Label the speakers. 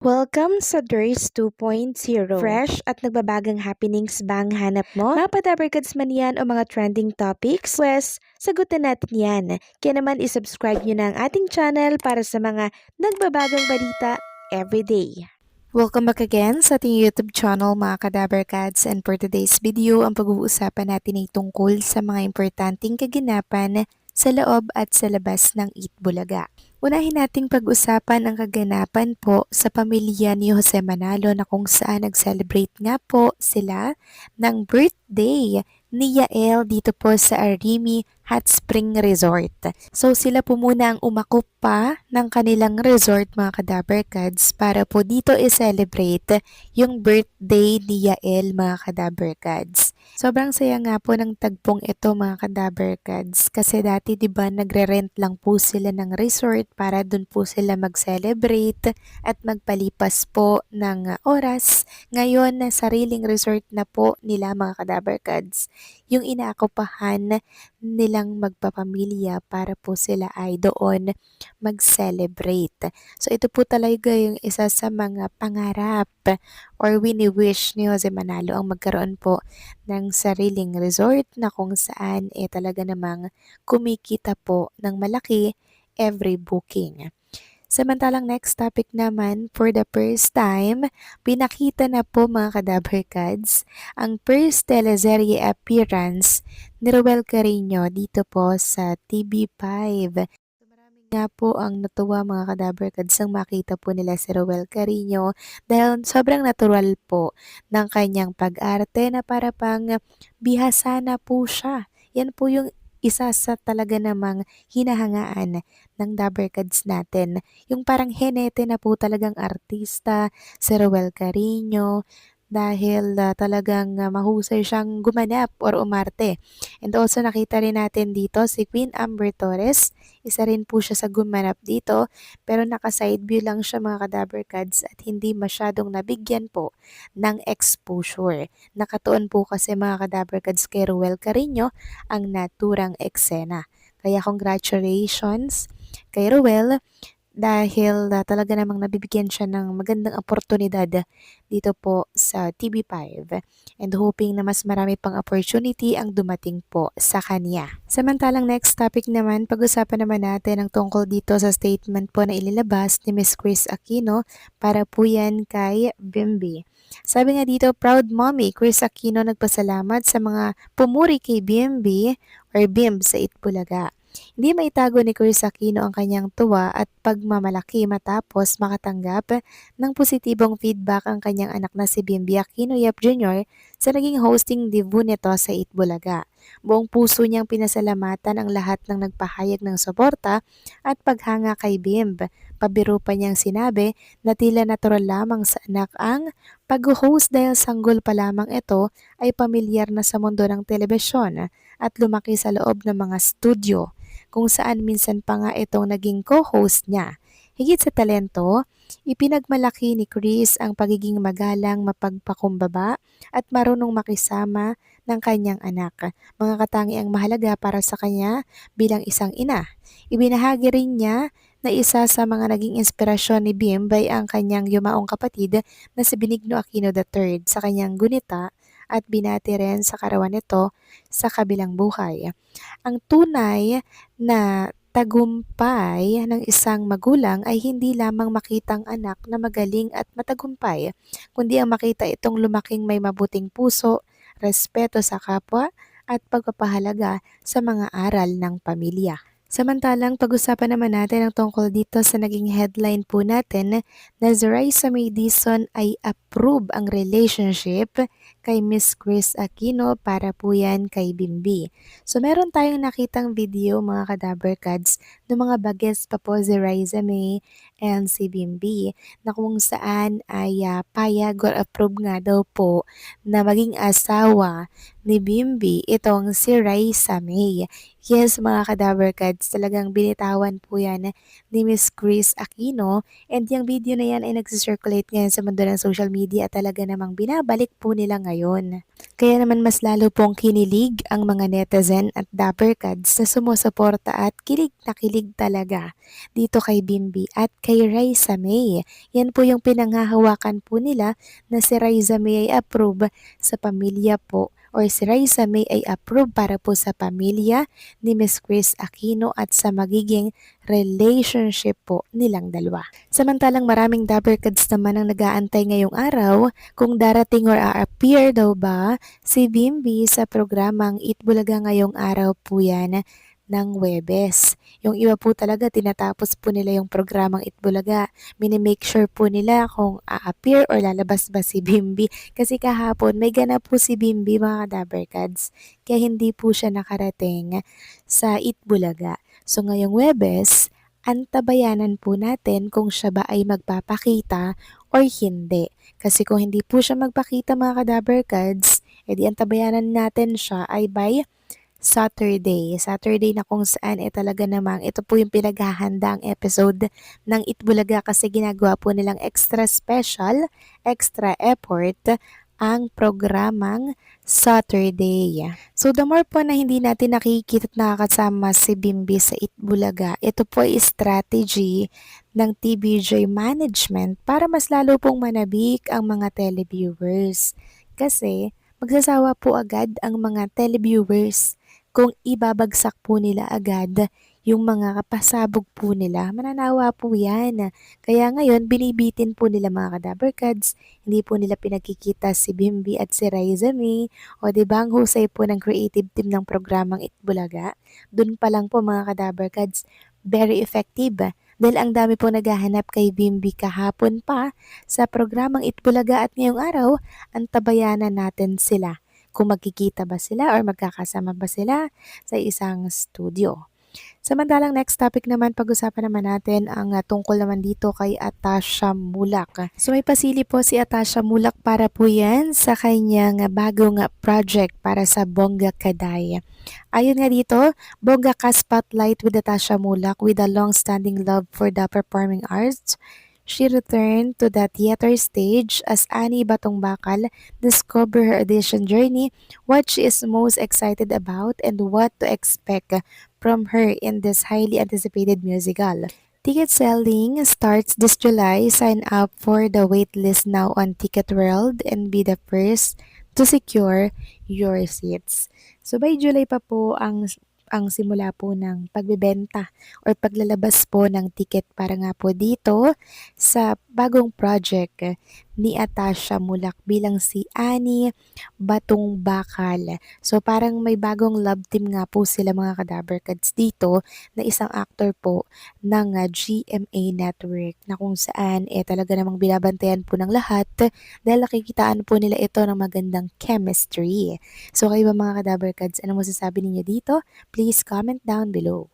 Speaker 1: Welcome sa DRS 2.0. Fresh at nagbabagang happenings bang hanap mo? Mga padabarkads man yan o mga trending topics? Pwes, sagutin natin yan. Kaya naman isubscribe nyo na ang ating channel para sa mga nagbabagang balita everyday. Welcome back again sa ating YouTube channel mga Kadabarkads, and for today's video, ang pag-uusapan natin ay tungkol sa mga importanteng kaganapan sa loob at sa labas ng Eat Bulaga. Unahin nating pag-usapan ang kaganapan po sa pamilya ni Jose Manalo na kung saan nag-celebrate nga po sila ng birthday ni Yael dito po sa Arimi Hot Spring Resort. So sila po muna ang umakop pa ng kanilang resort mga Kadabarkads para po dito i-celebrate yung birthday ni Yael mga Kadabarkads. Sobrang saya nga po ng tagpong ito mga Kadabarkads kasi dati 'di ba nagre-rent lang po sila ng resort para dun po sila mag-celebrate at magpalipas po ng oras. Ngayon sariling resort na po nila mga Kadabarkads yung inaakopahan nilang magpapamilya para po sila ay doon mag-celebrate. So ito po talaga yung isa sa mga pangarap or wini-wish ni Jose Manalo ang magkaroon po ng sariling resort na kung saan talaga namang kumikita po ng malaki every booking. Samantalang next topic naman, for the first time, pinakita na po mga Kadabarkads ang first teleserye appearance ni Ruel Carino dito po sa TV5. So marami nga po ang natuwa mga Kadabarkads ang makita po nila si Ruel Carino dahil sobrang natural po ng kanyang pag-arte na para pang bihasa na po siya. Yan po yung isa sa talaga namang hinahangaan ng Dabarkads natin. Yung parang henete na po talagang artista, si Ruel Carino, dahil talagang mahusay siyang gumanap or umarte. And also nakita rin natin dito si Queen Amber Torres, isa rin po siya sa gumanap dito, pero naka-side view lang siya mga Kadabarkads at hindi masyadong nabigyan po ng exposure. Nakatuon po kasi mga Kadabarkads kay Ruel Carino ang naturang eksena. Kaya congratulations kay Ruel dahil talaga namang nabibigyan siya ng magandang oportunidad dito po sa TV5 and hoping na mas marami pang opportunity ang dumating po sa kanya. Samantalang next topic naman, pag-usapan naman natin ang tungkol dito sa statement po na ililabas ni Miss Chris Aquino para po yan kay Bimbi. Sabi nga dito, proud mommy Chris Aquino nagpasalamat sa mga pumuri kay Bimbi or Bimb sa Itbulaga. Hindi maitago ni Chris Aquino ang kanyang tuwa at pagmamalaki matapos makatanggap ng positibong feedback ang kanyang anak na si Bimbi Aquino Yap Jr. sa naging hosting debut nito sa Itbulaga. Buong puso niyang pinasalamatan ang lahat ng nagpahayag ng suporta at paghanga kay Bimb. Pabiro pa niyang sinabi na tila natural lamang sa anak ang pag-host dahil sanggol pa lamang ito ay pamilyar na sa mundo ng telebisyon at lumaki sa loob ng mga studio kung saan minsan pa nga itong naging co-host niya. Higit sa talento, ipinagmalaki ni Chris ang pagiging magalang, mapagpakumbaba at marunong makisama ng kanyang anak. Mga katangiang mahalaga para sa kanya bilang isang ina. Ibinahagi rin niya na isa sa mga naging inspirasyon ni Bimb ay ang kanyang yumaong kapatid na si Benigno Aquino III sa kanyang gunita at binati rin sa karawan nito sa kabilang buhay. Ang tunay na tagumpay ng isang magulang ay hindi lamang makitang anak na magaling at matagumpay, kundi ang makita itong lumaking may mabuting puso, respeto sa kapwa, at pagpapahalaga sa mga aral ng pamilya. Samantalang pag-usapan naman natin ang tungkol dito sa naging headline po natin na Zeraisa May Dizon ay approve ang relationship kay Miss Chris Aquino para po yan kay Bimbi. So meron tayong nakitang video mga Kadabarkads ng mga bagets pa po Zeraisa May and si Bimbi na kung saan ay payag or approve nga daw po na maging asawa ni Bimbi itong si Raisa May. Yes mga Kadabarkads, talagang binitawan po yan ni Miss Chris Aquino and yung video na yan ay nagsisirculate ngayon sa mundo ng social media at talaga namang binabalik po nila ngayon. Kaya naman mas lalo pong kinilig ang mga netizen at dappercads na sumusuporta at kilig na kilig talaga dito kay Bimbi at kay Raisa May. Yan po yung pinanghahawakan po nila na si Raisa May ay approve sa pamilya po or si Raisa May ay approve para po sa pamilya ni Miss Chris Aquino at sa magiging relationship po nilang dalawa. Samantalang maraming dappercads naman ang nag-aantay ngayong araw kung darating or a-appear daw ba si Bimbi sa programang Eat Bulaga ngayong araw po yan ng Huwebes. Yung iba po talaga tinatapos po nila yung programang Eat Bulaga. Minimake sure po nila kung a-appear or lalabas ba si Bimbi. Kasi kahapon may ganap po si Bimbi mga dappercads. Kaya hindi po siya nakarating sa Eat Bulaga. So ngayong Huwebes, antabayanan po natin kung siya ba ay magpapakita or hindi. Kasi kung hindi po siya magpakita mga kadabbercads, edi antabayanan natin siya ay by Saturday. Saturday na kung saan talaga namang ito po yung pinaghahandang episode ng Itbulaga kasi ginagawa po nilang extra special, extra effort ang programang Saturday. So the more po na hindi natin nakikita at nakakasama si Bimbi sa Itbulaga, ito po ay strategy ng TVJ management para mas lalo pong manabik ang mga televiewers. Kasi magsasawa po agad ang mga televiewers kung ibabagsak po nila agad yung mga kapasabog po nila. Mananawa po yan. Kaya ngayon, binibitin po nila mga kadabbercads. Hindi po nila pinagkikita si Bimbi at si Raisa May. O diba, ang husay po ng creative team ng programang Itbulaga. Doon pa lang po mga kadabbercads, very effective. Dahil ang dami po naghahanap kay Bimbi kahapon pa sa programang Itbulaga at ngayong araw, antabayanan natin sila kung magkikita ba sila or magkakasama ba sila sa isang studio. Samantalang next topic naman, pag-usapan naman natin ang tungkol naman dito kay Atasha Mulak. So may pasili po si Atasha Mulak para po yan sa kanyang bagong project para sa Bongga Kaday. Ayon nga dito, Bongga Ka Spotlight with Atasha Mulak with a long-standing love for the performing arts. She returned to the theater stage as Annie Batong Bakal discover her audition journey, what she is most excited about, and what to expect from her in this highly anticipated musical. Ticket selling starts this July. Sign up for the waitlist now on Ticket World and be the first to secure your seats. So by July pa po ang simula po ng pagbebenta or paglalabas po ng ticket para nga po dito sa bagong project ni Atasha Mulak bilang si Annie Batong Bakal. So parang may bagong love team nga po sila mga kadabbercads dito na isang actor po ng GMA Network na kung saan talaga namang binabantayan po ng lahat dahil nakikitaan po nila ito ng magandang chemistry. So kayo ba mga kadabbercads, ano masasabi ninyo dito? Please comment down below.